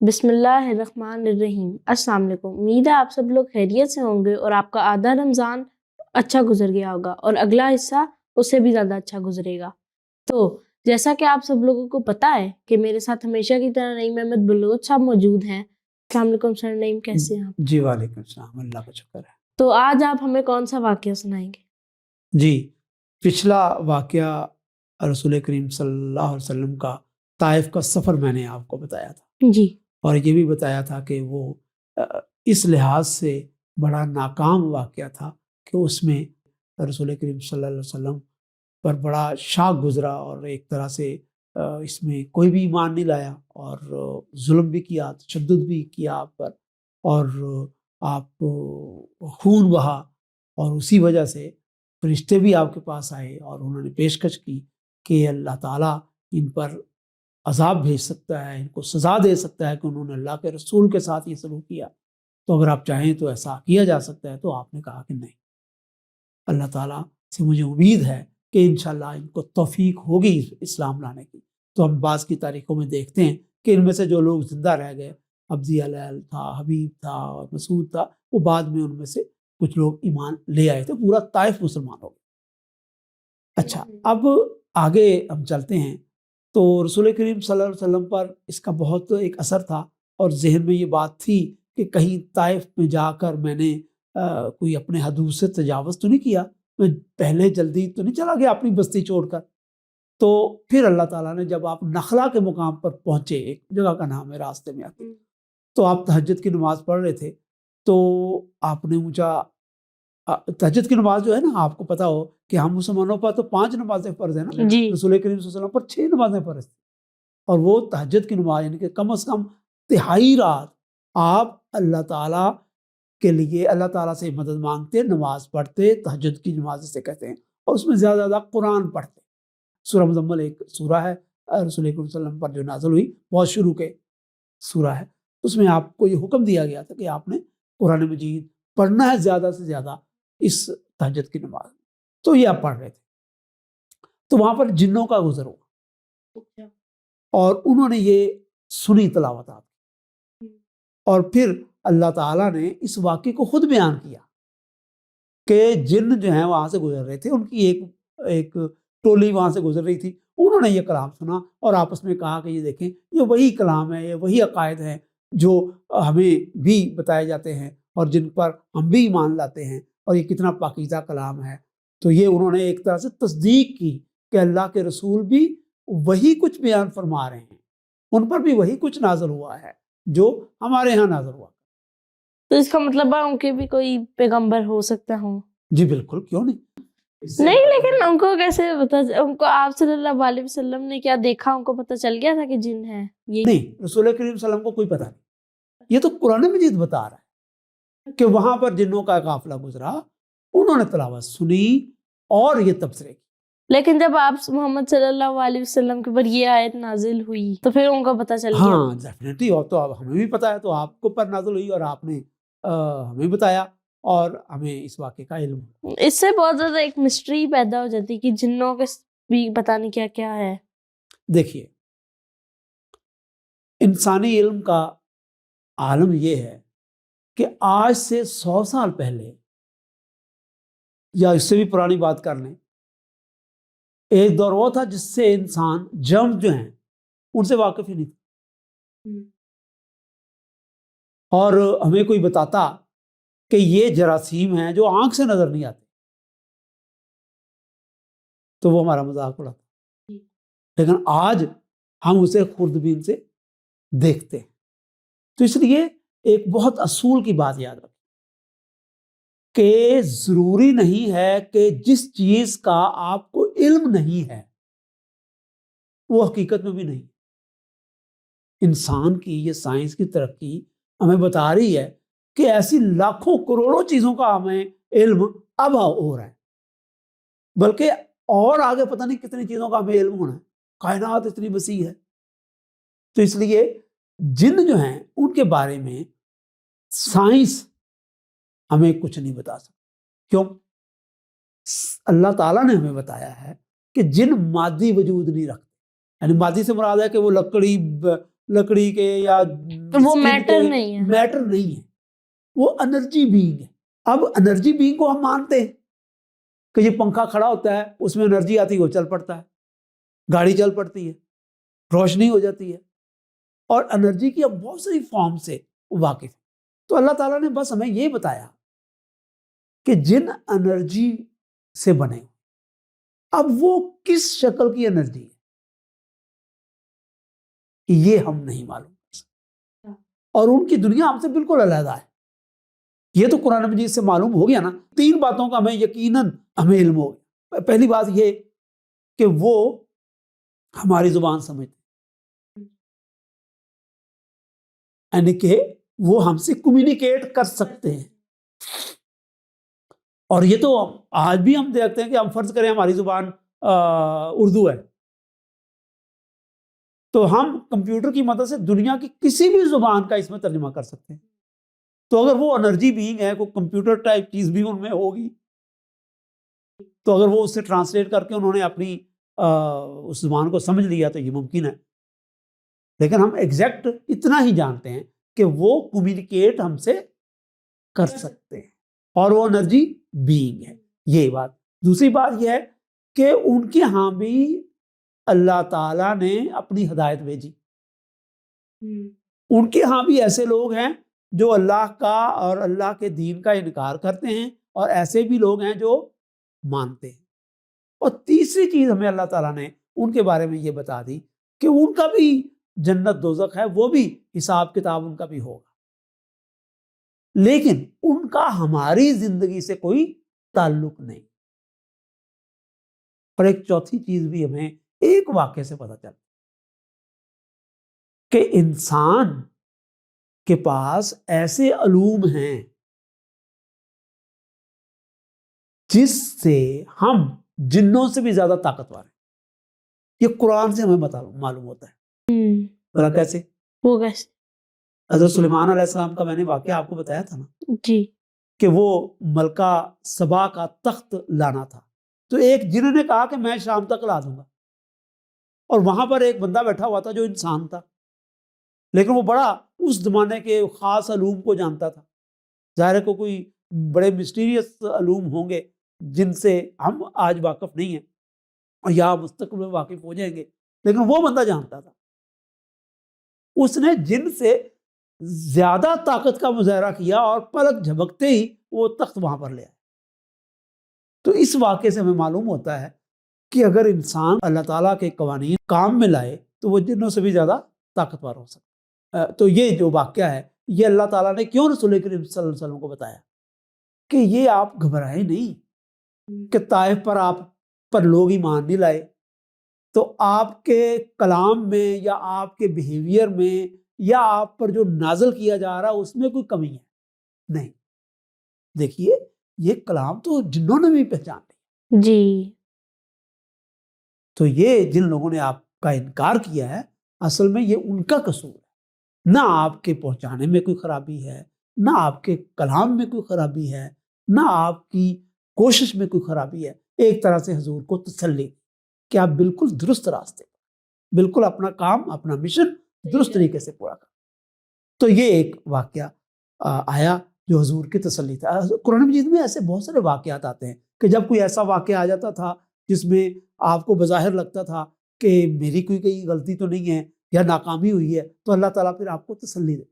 بسم اللہ الرحمن الرحیم۔ السلام علیکم، امید ہے آپ سب لوگ خیریت سے ہوں گے اور آپ کا آدھا رمضان اچھا گزر گیا ہوگا اور اگلا حصہ اس سے بھی زیادہ اچھا گزرے گا۔ تو جیسا کہ آپ سب لوگوں کو پتا ہے کہ میرے ساتھ ہمیشہ کی طرح نعیم احمد بلوچ صاحب موجود ہیں۔ السلام علیکم سر نعیم، کیسے ہیں آپ؟ جی وعلیکم السلام، اللہ کا شکر ہے۔ تو آج آپ ہمیں کون سا واقعہ سنائیں گے؟ جی، پچھلا واقعہ رسول کریم صلی اللہ علیہ وسلم کا طائف کا سفر میں نے آپ کو بتایا تھا، جی اور یہ بھی بتایا تھا کہ وہ اس لحاظ سے بڑا ناکام واقعہ تھا کہ اس میں رسول کریم صلی اللہ علیہ وسلم پر بڑا شاک گزرا، اور ایک طرح سے اس میں کوئی بھی ایمان نہیں لایا، اور ظلم بھی کیا، تشدد بھی کیا آپ پر، اور آپ خون بہا، اور اسی وجہ سے فرشتے بھی آپ کے پاس آئے اور انہوں نے پیشکش کی کہ اللہ تعالیٰ ان پر عذاب بھیج سکتا ہے، ان کو سزا دے سکتا ہے کہ انہوں نے اللہ کے رسول کے ساتھ یہ سلوک کیا، تو اگر آپ چاہیں تو ایسا کیا جا سکتا ہے۔ تو آپ نے کہا کہ نہیں، اللہ تعالیٰ سے مجھے امید ہے کہ انشاءاللہ ان کو توفیق ہوگی اسلام لانے کی۔ تو ہم بعض کی تاریخوں میں دیکھتے ہیں کہ ان میں سے جو لوگ زندہ رہ گئے، ابزی علیل تھا، حبیب تھا اور مسعود تھا، وہ بعد میں ان میں سے کچھ لوگ ایمان لے آئے تھے، پورا طائف مسلمان ہو گیا۔ اچھا، اب آگے ہم چلتے ہیں تو رسول کریم صلی اللہ علیہ وسلم پر اس کا بہت ایک اثر تھا، اور ذہن میں یہ بات تھی کہ کہیں طائف میں جا کر میں نے کوئی اپنے حدود سے تجاوز تو نہیں کیا، میں پہلے جلدی تو نہیں چلا گیا اپنی بستی چھوڑ کر۔ تو پھر اللہ تعالیٰ نے جب آپ نخلا کے مقام پر پہنچے، ایک جگہ کا نام ہے راستے میں آتی، تو آپ تہجد کی نماز پڑھ رہے تھے، تو آپ نے تہجد کی نماز جو ہے نا، آپ کو پتا ہو کہ ہم مسلمانوں پر تو 5 نمازیں فرض ہیں نا، جی رسول کریم صلی اللہ علیہ وسلم پر 6 نمازیں فرض تھیں، اور وہ تہجد کی نماز یعنی کہ کم از کم تہائی رات آپ اللہ تعالیٰ کے لیے اللہ تعالیٰ سے مدد مانگتے، نماز پڑھتے، تہجد کی نماز سے کہتے ہیں، اور اس میں زیادہ زیادہ قرآن پڑھتے۔ سورہ مزمل ایک سورہ ہے رسول کریم صلی اللہ علیہ وسلم پر جو نازل ہوئی، بہت شروع کے سورہ ہے، اس میں آپ کو یہ حکم دیا گیا تھا کہ آپ نے قرآن مجید پڑھنا ہے زیادہ سے زیادہ اس تہجد کی نماز۔ تو یہ آپ پڑھ رہے تھے، تو وہاں پر جنوں کا گزر ہوا، اور انہوں نے یہ سنی تلاوت آپ، اور پھر اللہ تعالیٰ نے اس واقعے کو خود بیان کیا کہ جن جو ہیں وہاں سے گزر رہے تھے، ان کی ایک ٹولی وہاں سے گزر رہی تھی، انہوں نے یہ کلام سنا اور آپس میں کہا کہ یہ دیکھیں، یہ وہی کلام ہے، یہ وہی عقائد ہیں جو ہمیں بھی بتائے جاتے ہیں اور جن پر ہم بھی ایمان لاتے ہیں، اور یہ کتنا پاکیزہ کلام ہے۔ تو یہ انہوں نے ایک طرح سے تصدیق کی کہ اللہ کے رسول بھی وہی کچھ بیان فرما رہے ہیں، ان پر بھی وہی کچھ نازل ہوا ہے جو ہمارے ہاں نازل ہوا۔ تو اس کا مطلب ہے ان کے بھی کوئی پیغمبر ہو سکتا ہوں؟ جی بالکل، کیوں نہیں؟ نہیں، لیکن ان کو کیسے پتا؟ ان کو آپ صلی اللہ علیہ وسلم نے کیا دیکھا؟ ان کو پتا چل گیا تھا کہ جن ہے؟ یہ نہیں، رسول کریم صلی اللہ علیہ وسلم کو کوئی پتہ نہیں، یہ تو قرآن مجید بتا رہا ہے کہ وہاں پر جنوں کا قافلہ گزرا، انہوں نے تلاوت سنی اور یہ تبصرے کی۔ لیکن جب آپ محمد صلی اللہ علیہ وسلم کے اوپر یہ آیت نازل ہوئی تو پھر ان کو پتا چل گیا؟ ہاں ڈیفینیٹلی، اور تو اب ہمیں بھی پتا ہے، تو آپ کو پر نازل ہوئی اور آپ نے ہمیں بتایا اور ہمیں اس واقعے کا علم۔ اس سے بہت زیادہ ایک مسٹری پیدا ہو جاتی کہ جنوں کے بھی پتہ نہیں کیا کیا ہے۔ دیکھیے، انسانی علم کا عالم یہ ہے کہ آج سے 100 سال پہلے یا اس سے بھی پرانی بات کر لیں، ایک دور وہ تھا جس سے انسان جرم جو ہیں ان سے واقف ہی نہیں تھا، اور ہمیں کوئی بتاتا کہ یہ جراثیم ہیں جو آنکھ سے نظر نہیں آتے تو وہ ہمارا مذاق اڑاتا، لیکن آج ہم اسے خوردبین سے دیکھتے ہیں۔ تو اس لیے ایک بہت اصول کی بات یاد رکھیں کہ ضروری نہیں ہے کہ جس چیز کا آپ کو علم نہیں ہے وہ حقیقت میں بھی نہیں۔ انسان کی یہ سائنس کی ترقی ہمیں بتا رہی ہے کہ ایسی لاکھوں کروڑوں چیزوں کا ہمیں علم اب ہو رہا ہے، بلکہ اور آگے پتہ نہیں کتنی چیزوں کا ہمیں علم ہونا ہے، کائنات اتنی وسیع ہے۔ تو اس لیے جن جو ہیں ان کے بارے میں سائنس ہمیں کچھ نہیں بتا سکتی۔ کیوں؟ اللہ تعالیٰ نے ہمیں بتایا ہے کہ جن مادی وجود نہیں رکھتے، یعنی مادی سے مراد ہے کہ وہ لکڑی کے یا وہ میٹر نہیں ہے، میٹر نہیں ہے، وہ انرجی بینگ ہے۔ اب انرجی بینگ کو ہم مانتے ہیں کہ یہ پنکھا کھڑا ہوتا ہے، اس میں انرجی آتی ہے، وہ چل پڑتا ہے، گاڑی چل پڑتی ہے، روشنی ہو جاتی ہے، اور انرجی کی اب بہت ساری فارم سے واقف ہے۔ تو اللہ تعالیٰ نے بس ہمیں یہ بتایا کہ جن انرجی سے بنے، اب وہ کس شکل کی انرجی ہے یہ ہم نہیں معلوم، اور ان کی دنیا ہم سے بالکل علیحدہ ہے۔ یہ تو قرآن مجید سے معلوم ہو گیا نا۔ 3 باتوں کا ہمیں یقیناً ہمیں علم ہو گیا۔ پہلی بات یہ کہ وہ ہماری زبان سمجھتے ہیں، یعنی کہ وہ ہم سے کمیونیکیٹ کر سکتے ہیں، اور یہ تو آج بھی ہم دیکھتے ہیں کہ ہم فرض کریں ہماری زبان اردو ہے، تو ہم کمپیوٹر کی مدد سے دنیا کی کسی بھی زبان کا اس میں ترجمہ کر سکتے ہیں۔ تو اگر وہ انرجی بینگ ہے، کوئی کمپیوٹر ٹائپ چیز بھی ان میں ہوگی، تو اگر وہ اس سے ٹرانسلیٹ کر کے انہوں نے اپنی اس زبان کو سمجھ لیا تو یہ ممکن ہے۔ لیکن ہم ایگزیکٹ اتنا ہی جانتے ہیں کہ وہ کمیونیکیٹ ہم سے کر سکتے ہیں، اور وہ انرجی بینگ ہے، یہ بات۔ دوسری بات یہ ہے کہ ان کے ہاں بھی اللہ تعالیٰ نے اپنی ہدایت بھیجی۔ ان کے ہاں بھی ایسے لوگ ہیں جو اللہ کا اور اللہ کے دین کا انکار کرتے ہیں، اور ایسے بھی لوگ ہیں جو مانتے ہیں۔ اور تیسری چیز ہمیں اللہ تعالیٰ نے ان کے بارے میں یہ بتا دی کہ ان کا بھی جنت دوزخ ہے، وہ بھی حساب کتاب ان کا بھی ہوگا، لیکن ان کا ہماری زندگی سے کوئی تعلق نہیں۔ اور ایک چوتھی چیز بھی ہمیں ایک واقعے سے پتہ چلتا کہ انسان کے پاس ایسے علوم ہیں جس سے ہم جنوں سے بھی زیادہ طاقتور ہیں۔ یہ قرآن سے ہمیں معلوم ہوتا ہے۔ ذرا کیسے؟ وہ کیسے؟ حضرت سلیمان علیہ السلام کا میں نے واقعہ آپ کو بتایا تھا نا، جی، کہ وہ ملکہ سبا کا تخت لانا تھا، تو ایک جن نے کہا کہ میں شام تک لا دوں گا، اور وہاں پر ایک بندہ بیٹھا ہوا تھا جو انسان تھا، لیکن وہ بڑا اس زمانے کے خاص علوم کو جانتا تھا۔ ظاہر ہے کوئی بڑے مسٹیریس علوم ہوں گے جن سے ہم آج واقف نہیں ہیں، اور یا مستقبل میں واقف ہو جائیں گے، لیکن وہ بندہ جانتا تھا۔ اس نے جن سے زیادہ طاقت کا مظاہرہ کیا، اور پلک جھپکتے ہی وہ تخت وہاں پر لے آئے۔ تو اس واقعے سے ہمیں معلوم ہوتا ہے کہ اگر انسان اللہ تعالیٰ کے قوانین کام میں لائے تو وہ جنوں سے بھی زیادہ طاقتور ہو سکتا ہے۔ تو یہ جو واقعہ ہے، یہ اللہ تعالیٰ نے کیوں رسول کریم صلی اللہ علیہ وسلم کو بتایا کہ یہ آپ گھبرائیں نہیں کہ طائف پر آپ پر لوگ ایمان نہیں لائے، تو آپ کے کلام میں یا آپ کے بیہیویئر میں یا آپ پر جو نازل کیا جا رہا اس میں کوئی کمی ہے نہیں۔ دیکھیے یہ کلام تو جنوں نے بھی پہچان لیا جی، تو یہ جن لوگوں نے آپ کا انکار کیا ہے، اصل میں یہ ان کا قصور ہے، نہ آپ کے پہنچانے میں کوئی خرابی ہے، نہ آپ کے کلام میں کوئی خرابی ہے، نہ آپ کی کوشش میں کوئی خرابی ہے۔ ایک طرح سے حضور کو تسلی کہ آپ بالکل درست راستے، بالکل اپنا کام، اپنا مشن درست طریقے سے پورا کریں۔ تو یہ ایک واقعہ آیا جو حضور کی تسلی تھا۔ قرآن مجید میں ایسے بہت سارے واقعات آتے ہیں کہ جب کوئی ایسا واقعہ آ جاتا تھا جس میں آپ کو بظاہر لگتا تھا کہ میری کوئی غلطی تو نہیں ہے یا ناکامی ہوئی ہے، تو اللہ تعالیٰ پھر آپ کو تسلی دے،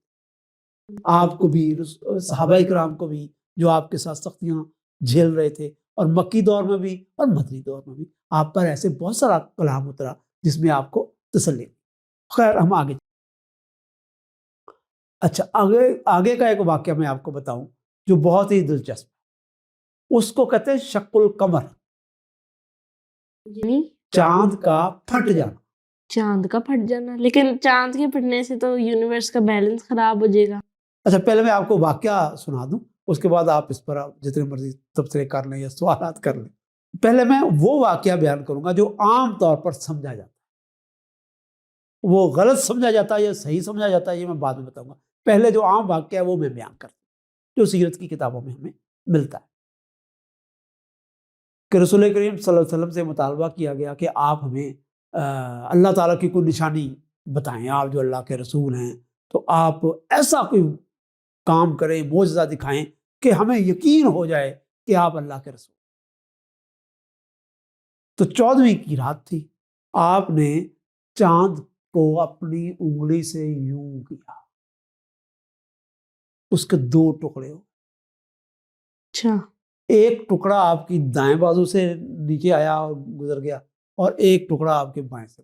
آپ کو بھی، صحابہ اکرام کو بھی جو آپ کے ساتھ سختیاں جھیل رہے تھے، اور مکی دور میں بھی اور مدنی دور میں بھی آپ پر ایسے بہت سارا کلام اترا جس میں آپ کو تسلی دی۔ خیر ہم آگے، اچھا آگے کا ایک واقعہ میں آپ کو بتاؤں جو بہت ہی دلچسپ ہے، اس کو کہتے ہیں شق القمر، یعنی چاند کا پھٹ جانا۔ چاند کا پھٹ جانا؟ لیکن چاند کے پھٹنے سے تو یونیورس کا بیلنس خراب ہو جائے گا۔ اچھا پہلے میں آپ کو واقعہ سنا دوں، اس کے بعد آپ اس پر جتنے مرضی تبصرے کر لیں یا سوالات کر لیں۔ پہلے میں وہ واقعہ بیان کروں گا جو عام طور پر سمجھا جاتا ہے، وہ غلط سمجھا جاتا ہے یا صحیح سمجھا جاتا ہے یہ میں بعد میں بتاؤں گا۔ پہلے جو عام واقعہ ہے وہ میں بیان کرتا ہوں جو سیرت کی کتابوں میں ہمیں ملتا ہے، کہ رسول کریم صلی اللہ علیہ وسلم سے مطالبہ کیا گیا کہ آپ ہمیں اللہ تعالیٰ کی کوئی نشانی بتائیں، آپ جو اللہ کے رسول ہیں تو آپ ایسا کوئی کام کریں، معجزہ دکھائیں کہ ہمیں یقین ہو جائے کہ آپ اللہ کے رسول۔ تو 14ویں کی رات تھی، آپ نے چاند کو اپنی انگلی سے یوں کیا، اس کے 2 ٹکڑے ہو، اچھا ایک ٹکڑا آپ کی دائیں بازو سے نیچے آیا اور گزر گیا، اور ایک ٹکڑا آپ کے بائیں سے۔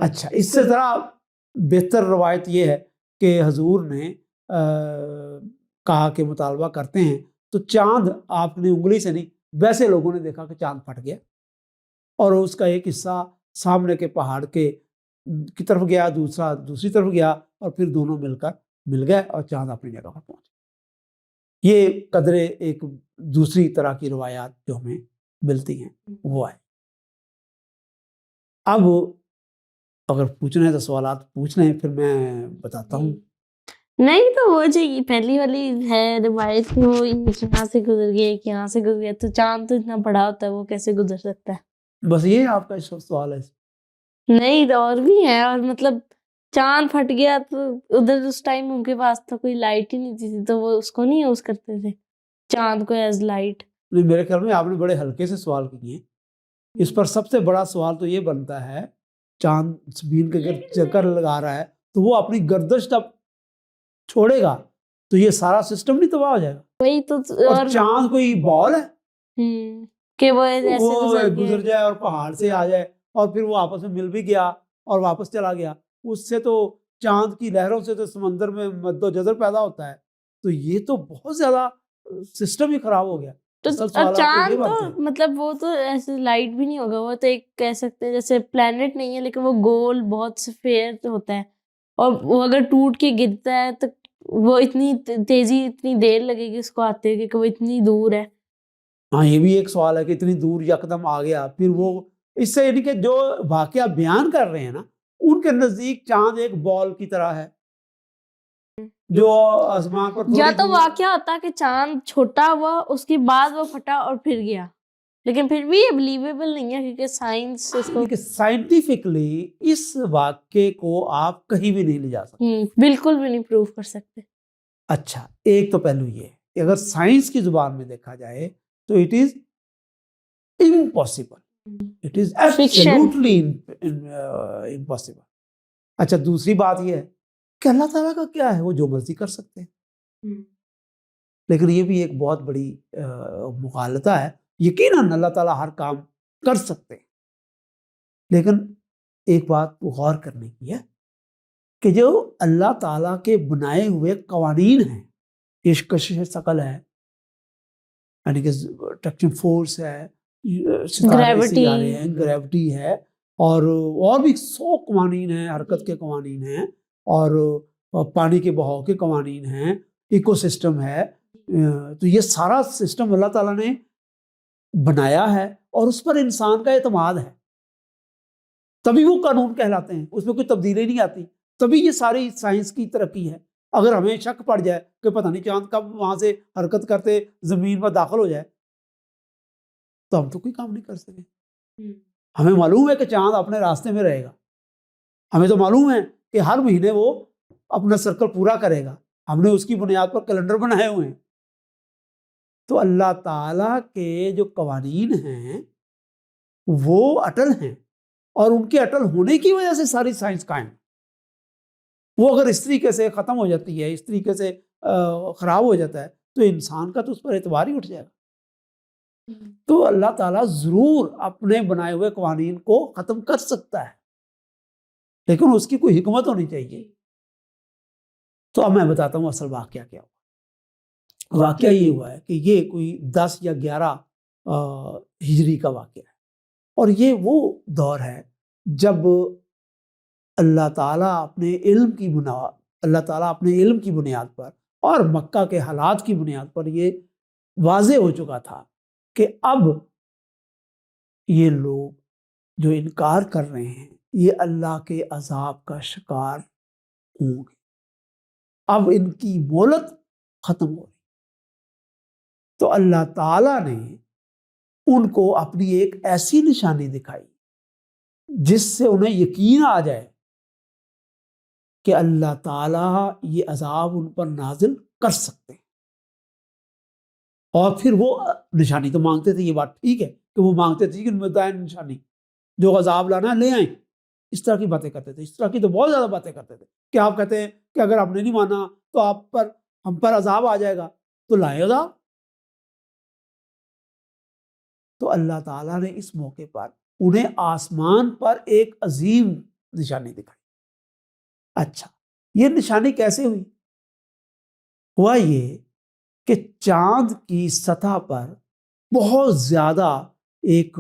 اچھا، اس سے ذرا بہتر روایت یہ ہے کہ حضور نے کہا کہ مطالبہ کرتے ہیں، تو چاند آپ نے انگلی سے نہیں، ویسے لوگوں نے دیکھا کہ چاند پھٹ گیا اور اس کا ایک حصہ سامنے کے پہاڑ کی طرف گیا، دوسرا دوسری طرف گیا، اور پھر دونوں مل کر مل گئے اور چاند اپنی جگہ پر پہنچ گیا۔ یہ قدرے ایک دوسری طرح کی روایات جو ہمیں ملتی ہیں وہ ہے۔ اب اگر پوچھنا ہے تو سوالات پوچھ لیں، پھر میں بتاتا ہوں۔ نہیں تو وہ جو یہ پہلی والی ہے روایت کہ وہ یہاں سے گزر گیا، یہاں سے گزر گیا، تو چاند تو اتنا بڑا ہوتا ہے، وہ کیسے گزر سکتا ہے؟ بس یہ آپ کا سوال ہے؟ نہیں اور بھی ہے، اور مطلب چاند پھٹ گیا تو ادھر اس ٹائم ان کے پاس تو کوئی لائٹ ہی نہیں تھی، تو وہ اس کو نہیں یوز کرتے تھے چاند کو ایز لائٹ؟ نہیں، میرے خیال میں آپ نے بڑے ہلکے سے سوال کیے ہیں۔ اس پر سب سے بڑا سوال تو یہ بنتا ہے، چاند زمین کے اگر چکر لگا رہا ہے تو وہ اپنی گردش جب چھوڑے گا تو یہ سارا سسٹم نہیں تباہ ہو جائے گا؟ وہی تو، اور چاند کوئی بال ہے کہ وہ ایسے وہ گزر گزر جائے اور پہاڑ سے آ جائے اور پھر وہ آپس میں مل بھی گیا اور واپس چلا گیا؟ اس سے تو چاند کی لہروں سے تو سمندر میں مد و جزر پیدا ہوتا ہے، تو یہ تو بہت زیادہ سسٹم ہی خراب ہو گیا۔ تو چاند تو مطلب وہ تو ایسے لائٹ بھی نہیں ہوگا، وہ تو ایک کہہ سکتے ہیں جیسے پلانٹ نہیں ہے، لیکن وہ گول بہت سفید ہوتا ہے، اور وہ اگر ٹوٹ کے گرتا ہے تو وہ اتنی تیزی، اتنی دیر لگے گی اس کو آتے کہ وہ اتنی دور ہے۔ ہاں، یہ بھی ایک سوال ہے کہ اتنی دور یکدم آ گیا، پھر وہ اس سے یعنی کہ جو واقعہ بیان کر رہے ہیں نا، ان کے نزدیک چاند ایک بال کی طرح ہے جو آسمان پر یا تو واقعہ ہوتا کہ چاند چھوٹا ہوا، اس کے بعد وہ پھٹا اور پھر گیا، لیکن پھر بھی یہ بلیویبل نہیں ہے کیونکہ سائنس اس کو سائنٹیفکلی اس واقعے کو آپ کہیں بھی نہیں لے جا سکتے، بالکل بھی نہیں پروف کر سکتے۔ اچھا، ایک تو پہلو یہ ہے کہ اگر سائنس کی زبان میں دیکھا جائے تو it is impossible, it is absolutely impossible. اچھا، دوسری بات یہ ہے کہ اللہ تعالیٰ کا کیا ہے، وہ جو مرضی کر سکتے ہیں، لیکن یہ بھی ایک بہت بڑی مغالطہ ہے۔ یقیناً اللہ تعالیٰ ہر کام کر سکتے ہیں، لیکن ایک بات غور کرنے کی ہے کہ جو اللہ تعالیٰ کے بنائے ہوئے قوانین ہیں، یہ کشش ثقل ہے، یعنی کہ ٹریکشن فورس ہے، ستارے سیارے ہیں، گریوٹی ہے، اور بھی 100 قوانین ہیں، حرکت کے قوانین ہیں، اور پانی کے بہاؤ کے قوانین ہیں، ایکو سسٹم ہے، تو یہ سارا سسٹم اللہ تعالیٰ نے بنایا ہے اور اس پر انسان کا اعتماد ہے، تبھی وہ قانون کہلاتے ہیں، اس میں کوئی تبدیلی نہیں آتی، تبھی یہ ساری سائنس کی ترقی ہے۔ اگر ہمیں شک پڑ جائے کہ پتہ نہیں چاند کب وہاں سے حرکت کرتے زمین پر داخل ہو جائے تو ہم تو کوئی کام نہیں کر سکے۔ ہمیں معلوم ہے کہ چاند اپنے راستے میں رہے گا، ہمیں تو معلوم ہے کہ ہر مہینے وہ اپنا سرکل پورا کرے گا، ہم نے اس کی بنیاد پر کیلنڈر بنائے ہوئے ہیں۔ تو اللہ تعالیٰ کے جو قوانین ہیں وہ اٹل ہیں، اور ان کے اٹل ہونے کی وجہ سے ساری سائنس قائم۔ وہ اگر اس طریقے سے ختم ہو جاتی ہے، اس طریقے سے خراب ہو جاتا ہے تو انسان کا تو اس پر اعتبار ہی اٹھ جائے گا۔ تو اللہ تعالیٰ ضرور اپنے بنائے ہوئے قوانین کو ختم کر سکتا ہے، لیکن اس کی کوئی حکمت ہونی چاہیے۔ تو اب میں بتاتا ہوں اصل واقعہ کیا ہوا۔ واقعہ یہ ہوا ہے کہ یہ کوئی 10 یا 11 ہجری کا واقعہ ہے، اور یہ وہ دور ہے جب اللہ تعالیٰ اپنے علم کی بنیاد پر اور مکہ کے حالات کی بنیاد پر یہ واضح ہو چکا تھا کہ اب یہ لوگ جو انکار کر رہے ہیں یہ اللہ کے عذاب کا شکار ہوں گے، اب ان کی مہلت ختم ہو رہی۔ تو اللہ تعالیٰ نے ان کو اپنی ایک ایسی نشانی دکھائی جس سے انہیں یقین آ جائے کہ اللہ تعالیٰ یہ عذاب ان پر نازل کر سکتے ہیں، اور پھر وہ نشانی تو مانگتے تھے، یہ بات ٹھیک ہے کہ وہ مانگتے تھے کہ ان میں بتائیں نشانی، جو عذاب لانا ہے لے آئیں، اس طرح کی باتیں کرتے تھے، اس طرح کی تو بہت زیادہ باتیں کرتے تھے کہ آپ کہتے ہیں کہ اگر ہم نے نہیں مانا تو ہم پر عذاب آ جائے گا، تو لائیں عذاب۔ تو اللہ تعالیٰ نے اس موقع پر انہیں آسمان پر ایک عظیم نشانی دکھائی۔ اچھا، یہ نشانی کیسے ہوئی؟ ہوا یہ کہ چاند کی سطح پر بہت زیادہ ایک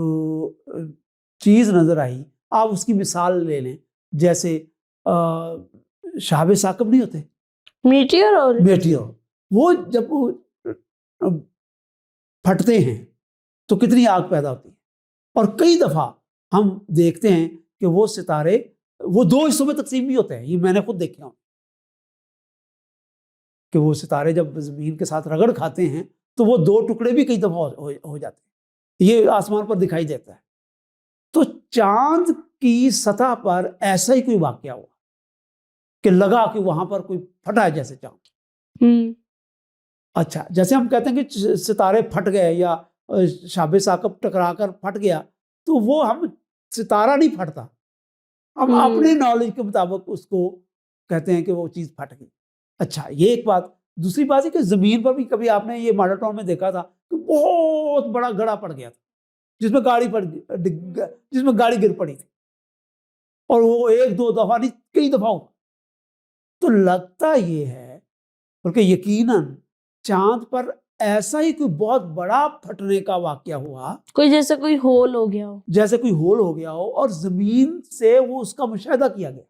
چیز نظر آئی۔ آپ اس کی مثال لے لیں، جیسے شہاب ثاقب نہیں ہوتے، میٹیور، وہ جب پھٹتے ہیں تو کتنی آگ پیدا ہوتی ہے، اور کئی دفعہ ہم دیکھتے ہیں کہ وہ ستارے وہ دو حصوں میں تقسیم بھی ہوتے ہیں، یہ میں نے خود دیکھا ہوں کہ وہ ستارے جب زمین کے ساتھ رگڑ کھاتے ہیں تو وہ دو ٹکڑے بھی کئی دفعہ ہو جاتے ہیں، یہ آسمان پر دکھائی دیتا ہے۔ تو چاند کی سطح پر ایسا ہی کوئی واقعہ ہوا کہ لگا کہ وہاں پر کوئی پھٹا ہے جیسے چاند۔ اچھا، جیسے ہم کہتے ہیں کہ ستارے پھٹ گئے یا شہاب ثاقب ٹکرا کر پھٹ گیا، تو وہ ہم ستارہ نہیں پھٹتا، ہم اپنے نالج کے مطابق اس کو کہتے ہیں کہ وہ چیز پھٹ گئی۔ اچھا، یہ ایک بات۔ دوسری بات ہے کہ زمین پر بھی کبھی آپ نے یہ ماڈل ٹاؤن میں دیکھا تھا کہ بہت بڑا گڑھا پڑ گیا تھا جس میں گاڑی گر پڑی تھی، اور وہ ایک دو دفعہ نہیں کئی دفعہ ہوا۔ تو لگتا یہ ہے، بلکہ یقیناً چاند پر ایسا ہی کوئی بہت بڑا پھٹنے کا واقعہ ہوا، جیسے کوئی ہول ہو گیا ہو، اور زمین سے وہ اس کا مشاہدہ کیا گیا۔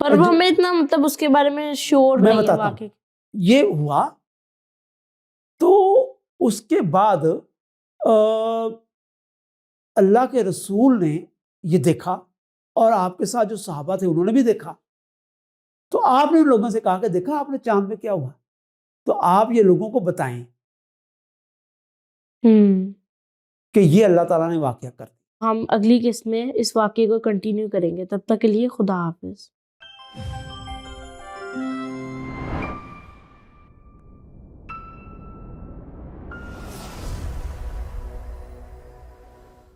پر وہ ہمیں اتنا مطلب اس کے بارے میں شور نہیں ہے واقعی۔ یہ ہوا تو اس کے بعد اللہ کے رسول نے یہ دیکھا، اور آپ کے ساتھ جو صحابہ تھے انہوں نے بھی دیکھا۔ تو آپ نے ان لوگوں سے کہا کہ دیکھا آپ نے چاند میں کیا ہوا، تو آپ یہ لوگوں کو بتائیں کہ یہ اللہ تعالیٰ نے واقعہ کر دیا۔ ہم اگلی قسط میں اس واقعے کو کنٹینیو کریں گے، تب تک کے لیے خدا حافظ۔